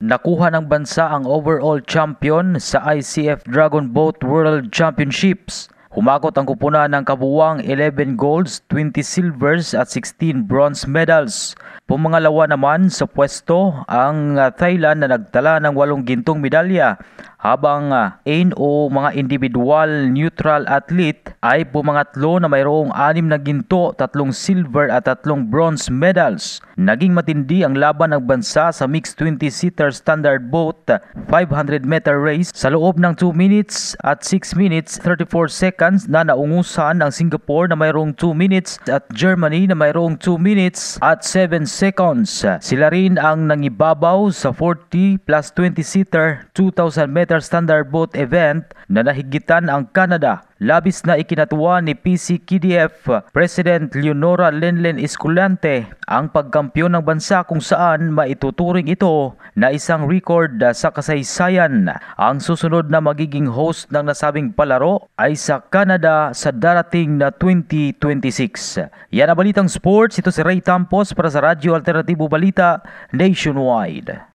Nakuha ng bansa ang overall champion sa ICF Dragon Boat World Championships. Humakot ang kupunan ng kabuuang 11 golds, 20 silvers at 16 bronze medals. Pumangalawa naman sa pwesto ang Thailand na nagtala ng 8 gintong medalya, habang mga individual neutral athlete ay pumangatlo na mayroong 6 na ginto, 3 silver at 3 bronze medals. Naging matindi ang laban ng bansa sa mixed 20-seater standard boat 500-meter race sa loob ng 2 minutes at 6 minutes 34 seconds na naungusan ang Singapore na mayroong 2 minutes at Germany na mayroong 2 minutes at 7 seconds. Sila rin ang nangibabaw sa 40 plus 20-seater 2,000-meter standard boat event na nahigitan ang Canada. Labis na ikinatuwa ni PCKDF President Leonora Lenlen Escalante ang pagkampiyon ng bansa, kung saan maituturing ito na isang record sa kasaysayan. Ang susunod na magiging host ng nasabing palaro ay sa Canada sa darating na 2026. Yan ang Balitang Sports. Ito si Ray Tampos para sa Radyo Alternatibo Balita Nationwide.